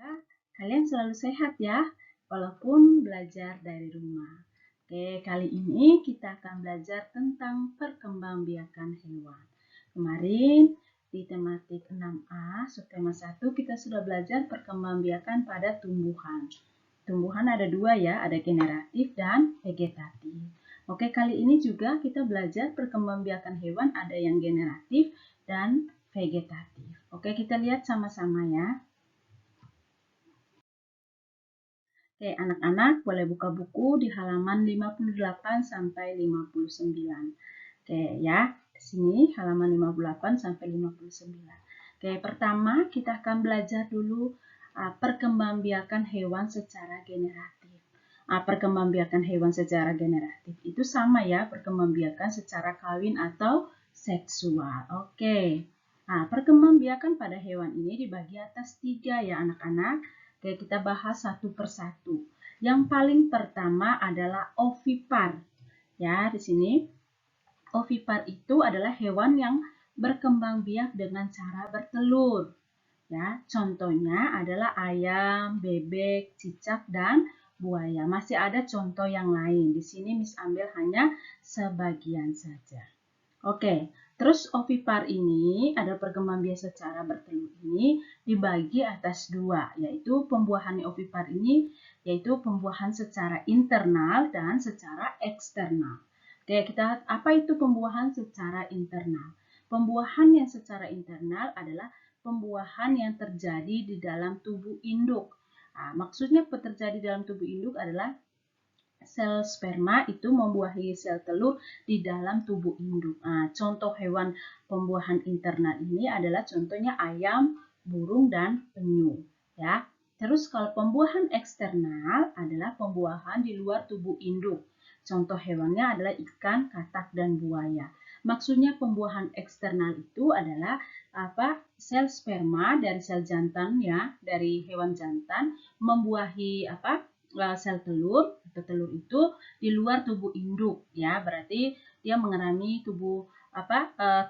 Semoga kalian selalu sehat ya, walaupun belajar dari rumah. Oke, kali ini kita akan belajar tentang perkembangbiakan hewan. Kemarin di tematik 6A, subtema 1, kita sudah belajar perkembangbiakan pada tumbuhan. Tumbuhan ada dua ya, ada generatif dan vegetatif. Oke, kali ini juga kita belajar perkembangbiakan hewan ada yang generatif dan vegetatif. Oke, kita lihat sama-sama ya. Oke, anak-anak boleh buka buku di halaman 58 sampai 59. Oke, ya. Di sini halaman 58 sampai 59. Oke, pertama kita akan belajar dulu perkembangbiakan hewan secara generatif. Perkembangbiakan hewan secara generatif itu sama ya, perkembangbiakan secara kawin atau seksual. Oke. Perkembangbiakan pada hewan ini dibagi atas 3 ya anak-anak. Oke, kita bahas satu persatu. Yang paling pertama adalah ovipar. Ya, di sini ovipar itu adalah hewan yang berkembang biak dengan cara bertelur. Ya, contohnya adalah ayam, bebek, cicak, dan buaya. Masih ada contoh yang lain. Di sini Miss ambil hanya sebagian saja. Oke, terus ovipar ini ada perkembangbiak secara bertelur ini dibagi atas dua, yaitu pembuahan ovipar ini yaitu pembuahan secara internal dan secara eksternal. Oke, apa itu pembuahan secara internal? Pembuahan yang secara internal adalah pembuahan yang terjadi di dalam tubuh induk. Maksudnya terjadi dalam tubuh induk adalah sel sperma itu membuahi sel telur di dalam tubuh induk. Contoh hewan pembuahan internal ini adalah contohnya ayam, burung, dan penyu. Ya. Terus kalau pembuahan eksternal adalah pembuahan di luar tubuh induk. Contoh hewannya adalah ikan, katak, dan buaya. Maksudnya pembuahan eksternal itu adalah sel sperma dari sel jantan ya, dari hewan jantan membuahi sel telur atau telur itu di luar tubuh induk ya, berarti dia mengerami tubuh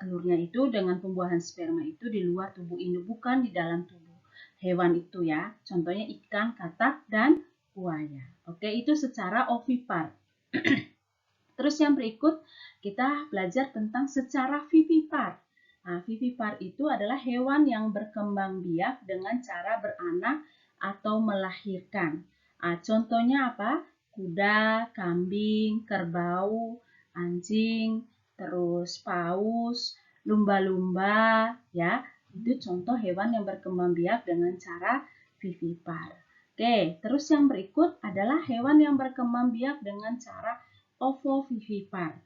telurnya itu dengan pembuahan sperma itu di luar tubuh induk, bukan di dalam tubuh hewan itu ya. Contohnya ikan, katak, dan buaya. Oke, itu secara ovipar. Terus yang berikut kita belajar tentang secara vivipar. Vivipar itu adalah hewan yang berkembang biak dengan cara beranak atau melahirkan. Contohnya apa? Kuda, kambing, kerbau, anjing, terus paus, lumba-lumba, ya. Itu contoh hewan yang berkembang biak dengan cara vivipar. Oke, terus yang berikut adalah hewan yang berkembang biak dengan cara ovovivipar.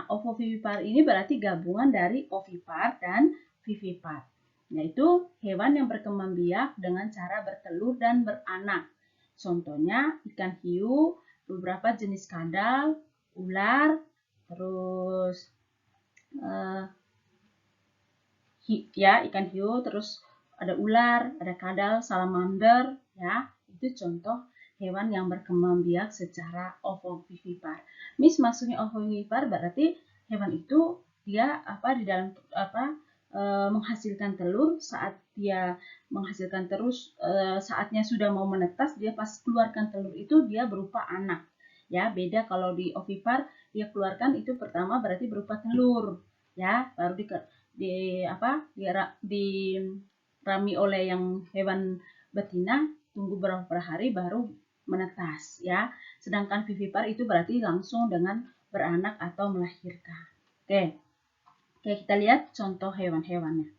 Ovovivipar ini berarti gabungan dari ovipar dan vivipar, yaitu hewan yang berkembang biak dengan cara bertelur dan beranak. Contohnya ikan hiu, beberapa jenis kadal, ular, terus ikan hiu, terus ada ular, ada kadal, salamander, ya. Itu contoh hewan yang berkembang biak secara ovovivipar. Miss, maksudnya ovovivipar berarti hewan itu dia di dalam menghasilkan telur. Saat dia menghasilkan terus saatnya sudah mau menetas, dia pas keluarkan telur itu dia berupa anak. Ya, beda kalau di ovipar dia keluarkan itu pertama berarti berupa telur, ya, baru dirami oleh yang hewan betina, tunggu beberapa hari baru menetas ya. Sedangkan vivipar itu berarti langsung dengan beranak atau melahirkan. Oke, kita lihat contoh hewan-hewannya.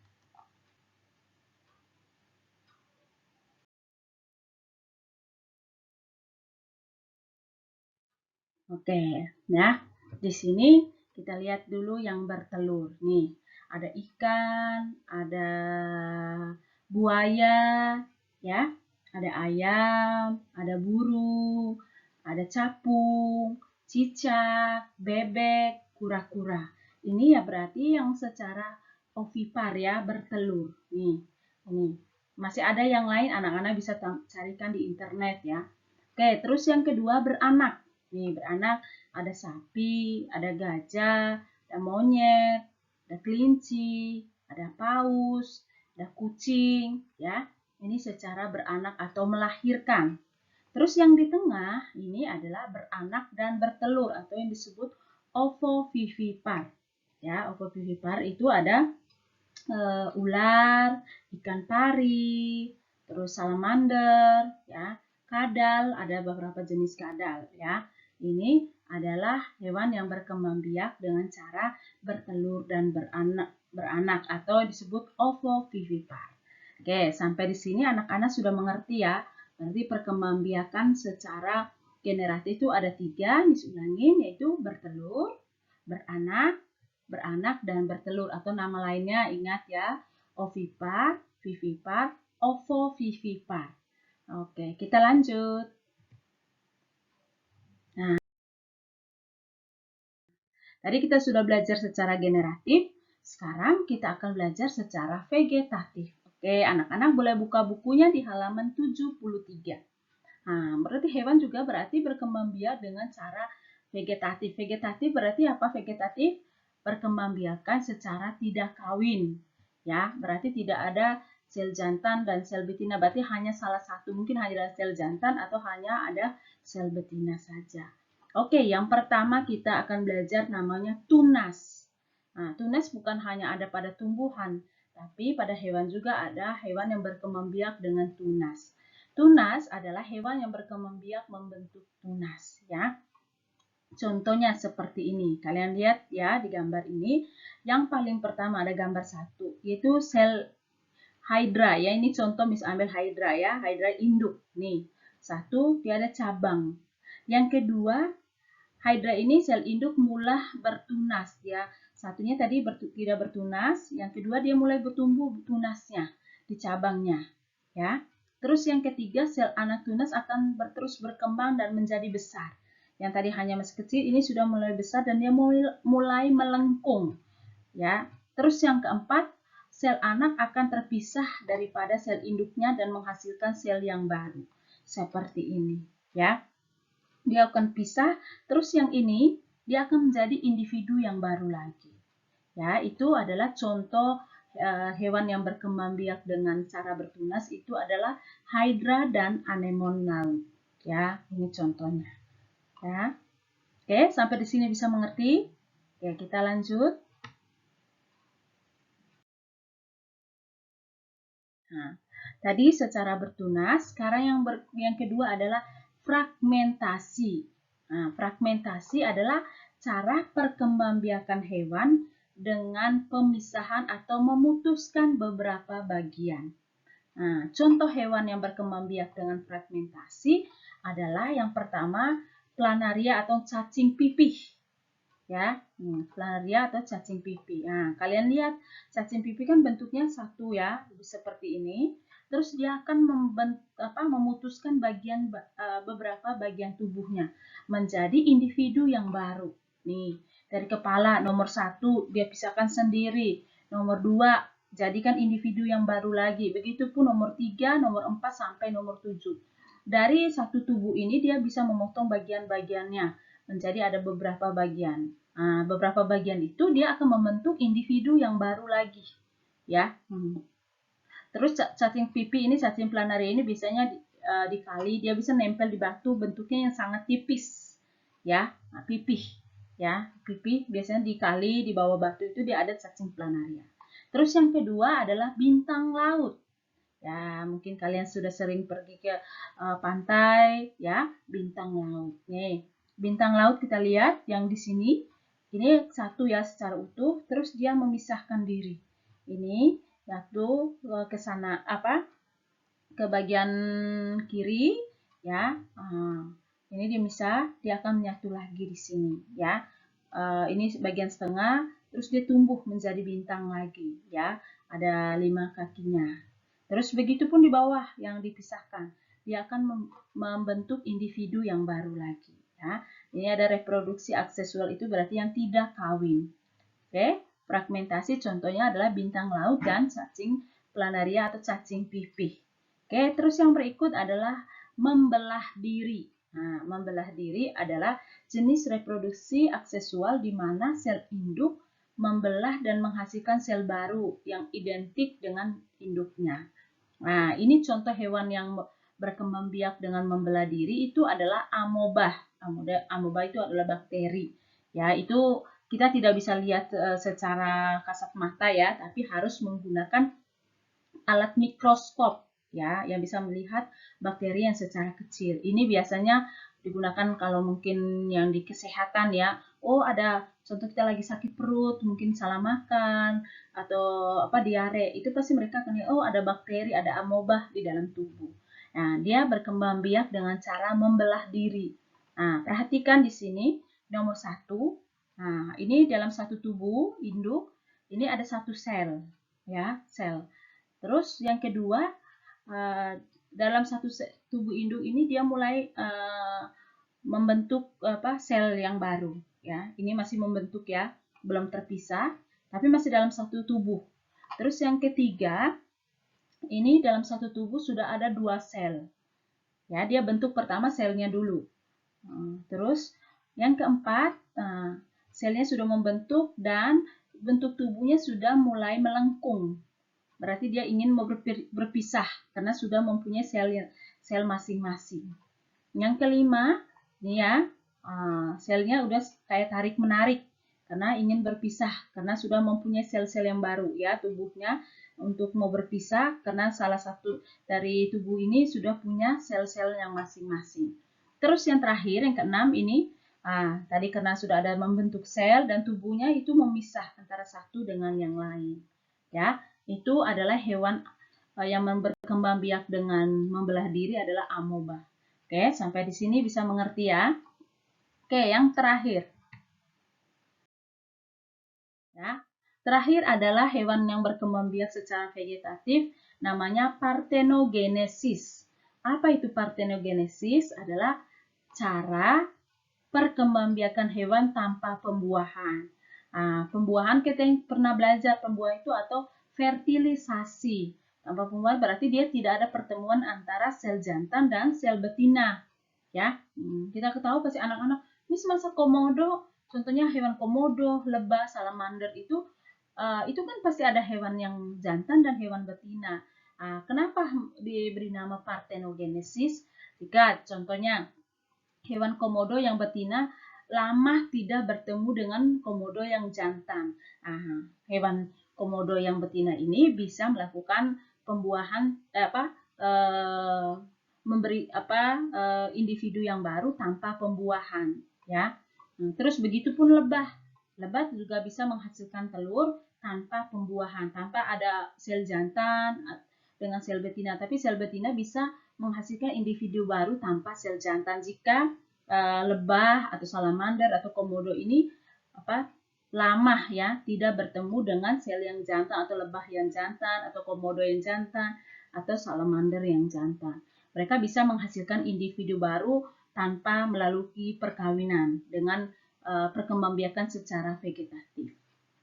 Oke, ya. Di sini kita lihat dulu yang bertelur. Nih, ada ikan, ada buaya, ya. Ada ayam, ada burung, ada capung, cicak, bebek, kura-kura. Ini ya berarti yang secara ovipar ya, bertelur. Nih, ini. Masih ada yang lain, anak-anak bisa carikan di internet ya. Oke, terus yang kedua beranak. Nih, beranak ada sapi, ada gajah, ada monyet, ada kelinci, ada paus, ada kucing, ya. Ini secara beranak atau melahirkan. Terus yang di tengah ini adalah beranak dan bertelur atau yang disebut ovovivipar. Ya, ovovivipar itu ada ular, ikan pari, terus salamander, ya, kadal, ada beberapa jenis kadal, ya. Ini adalah hewan yang berkembang biak dengan cara bertelur dan beranak atau disebut ovovivipar. Oke, sampai di sini anak-anak sudah mengerti ya. Berarti perkembangbiakan secara generatif itu ada 3, diulangin, yaitu bertelur, beranak, dan bertelur. Atau nama lainnya ingat ya, ovipar, vivipar, ovovivipar. Oke, kita lanjut. Nah, tadi kita sudah belajar secara generatif, sekarang kita akan belajar secara vegetatif. Oke, anak-anak boleh buka bukunya di halaman 73. Nah, berarti hewan juga berarti berkembang biak dengan cara vegetatif. Vegetatif berarti apa vegetatif? Perkembangbiakan secara tidak kawin. Ya, berarti tidak ada sel jantan dan sel betina. Berarti hanya salah satu, mungkin hanya ada sel jantan atau hanya ada sel betina saja. Oke, yang pertama kita akan belajar namanya tunas. Nah, tunas bukan hanya ada pada tumbuhan, tapi pada hewan juga ada hewan yang berkembang biak dengan tunas. Tunas adalah hewan yang berkembang biak membentuk tunas, ya. Contohnya seperti ini. Kalian lihat ya di gambar ini. Yang paling pertama ada gambar 1, yaitu sel hydra ya. Ini contoh ambil hydra ya, hydra induk. Nih, 1 dia ada cabang. Yang kedua, hydra ini sel induk mulai bertunas ya. Satunya tadi tidak bertunas, yang kedua dia mulai bertumbuh tunasnya di cabangnya ya. Terus yang ketiga, sel anak tunas akan terus berkembang dan menjadi besar. Yang tadi hanya masih kecil, ini sudah mulai besar dan dia mulai melengkung. Ya. Terus yang keempat, sel anak akan terpisah daripada sel induknya dan menghasilkan sel yang baru. Seperti ini, ya. Dia akan pisah, terus yang ini dia akan menjadi individu yang baru lagi. Ya, itu adalah contoh hewan yang berkembang biak dengan cara bertunas itu adalah hydra dan anemon laut. Ya, ini contohnya. Ya. Oke, sampai di sini bisa mengerti? Oke, kita lanjut. Nah, tadi secara bertunas, sekarang yang kedua adalah fragmentasi. Nah, fragmentasi adalah cara perkembangbiakan hewan dengan pemisahan atau memutuskan beberapa bagian. Nah, contoh hewan yang berkembang biak dengan fragmentasi adalah yang pertama planaria atau cacing pipih. Ya, planaria atau cacing pipih. Nah, kalian lihat cacing pipih kan bentuknya satu ya, seperti ini. Terus dia akan memutuskan beberapa bagian tubuhnya menjadi individu yang baru. Nih, dari kepala nomor 1 dia pisahkan sendiri, nomor 2 jadikan individu yang baru lagi. Begitupun nomor 3, nomor 4 sampai nomor 7. Dari satu tubuh ini dia bisa memotong bagian-bagiannya menjadi ada beberapa bagian. Nah, beberapa bagian itu dia akan membentuk individu yang baru lagi, ya. Terus cacing pipih ini, cacing planaria ini biasanya dikali dia bisa nempel di batu, bentuknya yang sangat tipis, ya. Nah, pipih, ya, pipih biasanya dikali di bawah batu itu dia ada cacing planaria. Terus yang kedua adalah bintang laut. Ya, mungkin kalian sudah sering pergi ke pantai, ya, bintang laut. Nih, bintang laut kita lihat yang di sini, ini satu ya secara utuh, terus dia memisahkan diri. Ini satu ke sana ke bagian kiri, ya. Ini dimisah, dia akan menyatu lagi di sini, ya. Ini bagian setengah, terus dia tumbuh menjadi bintang lagi, ya. Ada 5 kakinya. Terus begitu pun di bawah yang dipisahkan, dia akan membentuk individu yang baru lagi. Ya. Ini ada reproduksi aksesual itu berarti yang tidak kawin. Oke, fragmentasi contohnya adalah bintang laut dan cacing planaria atau cacing pipih. Oke, terus yang berikut adalah membelah diri. Nah, membelah diri adalah jenis reproduksi aksesual di mana sel induk membelah dan menghasilkan sel baru yang identik dengan induknya. Nah, ini contoh hewan yang berkembang biak dengan membelah diri itu adalah amoeba. Amoeba itu adalah bakteri. Ya, itu kita tidak bisa lihat secara kasat mata ya, tapi harus menggunakan alat mikroskop ya yang bisa melihat bakteri yang secara kecil. Ini biasanya digunakan kalau mungkin yang di kesehatan ya. Oh, ada contoh kita lagi sakit perut, mungkin salah makan atau apa diare. Itu pasti mereka akan lihat, oh ada bakteri, ada amoeba di dalam tubuh. Nah, dia berkembang biak dengan cara membelah diri. Nah, perhatikan di sini nomor satu. Nah, ini dalam satu tubuh induk, ini ada satu sel, ya, sel. Terus yang kedua, dalam satu tubuh induk ini dia mulai membentuk sel yang baru ya. Ini masih membentuk ya, belum terpisah, tapi masih dalam satu tubuh. Terus yang ketiga, ini dalam satu tubuh sudah ada dua sel. Ya, dia bentuk pertama selnya dulu. Terus yang keempat, selnya sudah membentuk dan bentuk tubuhnya sudah mulai melengkung. Berarti dia ingin mau berpisah karena sudah mempunyai sel masing-masing. Yang kelima, nih ya, selnya udah kayak tarik-menarik karena ingin berpisah karena sudah mempunyai sel-sel yang baru ya tubuhnya untuk mau berpisah karena salah satu dari tubuh ini sudah punya sel-sel yang masing-masing. Terus yang terakhir, yang keenam ini, tadi karena sudah ada membentuk sel dan tubuhnya itu memisah antara satu dengan yang lain. Ya, itu adalah hewan yang berkembang biak dengan membelah diri adalah amoeba. Oke, sampai di sini bisa mengerti ya. Oke, yang terakhir. Ya. Terakhir adalah hewan yang berkembang biak secara vegetatif, namanya parthenogenesis. Apa itu parthenogenesis? Adalah cara perkembangbiakan hewan tanpa pembuahan. Pembuahan kita yang pernah belajar pembuahan itu atau fertilisasi. Tanpa pembuahan berarti dia tidak ada pertemuan antara sel jantan dan sel betina. Ya, kita ketahui pasti anak-anak, Miss masa komodo, contohnya hewan komodo, lebah, salamander itu kan pasti ada hewan yang jantan dan hewan betina. Kenapa diberi nama parthenogenesis? Jika contohnya hewan komodo yang betina lama tidak bertemu dengan komodo yang jantan. Hewan komodo yang betina ini bisa melakukan pembuahan memberi individu yang baru tanpa pembuahan ya. Terus begitu pun lebah. Lebah juga bisa menghasilkan telur tanpa pembuahan, tanpa ada sel jantan dengan sel betina, tapi sel betina bisa menghasilkan individu baru tanpa sel jantan jika lebah atau salamander atau komodo ini lama ya tidak bertemu dengan sel yang jantan atau lebah yang jantan atau komodo yang jantan atau salamander yang jantan. Mereka bisa menghasilkan individu baru tanpa melalui perkawinan dengan perkembangbiakan secara vegetatif.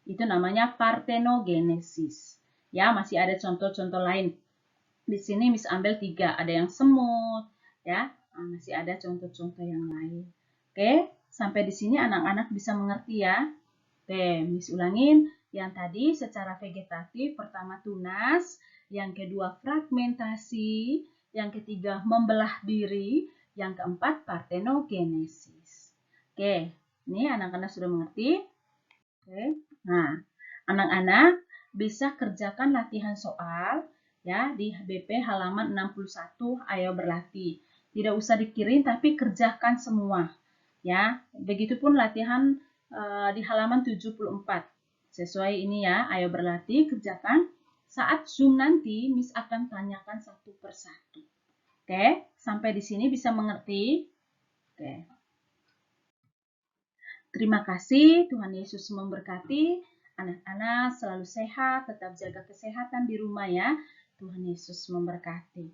Itu namanya parthenogenesis. Ya, masih ada contoh-contoh lain. Di sini Miss ambil 3, ada yang semut, ya, masih ada contoh-contoh yang lain. Oke, sampai di sini anak-anak bisa mengerti ya. Oke, Miss ulangin. Yang tadi secara vegetatif, pertama tunas, yang kedua fragmentasi, yang ketiga membelah diri, yang keempat parthenogenesis. Oke, ini anak-anak sudah mengerti? Oke. Nah, anak-anak bisa kerjakan latihan soal ya di BP halaman 61 ayo berlatih. Tidak usah dikirim tapi kerjakan semua. Ya, begitupun latihan di halaman 74. Sesuai ini ya, ayo berlatih, kerjakan. Saat Zoom nanti, Miss akan tanyakan satu persatu. Oke, sampai di sini bisa mengerti? Oke. Terima kasih, Tuhan Yesus memberkati. Anak-anak selalu sehat, tetap jaga kesehatan di rumah ya. Tuhan Yesus memberkati.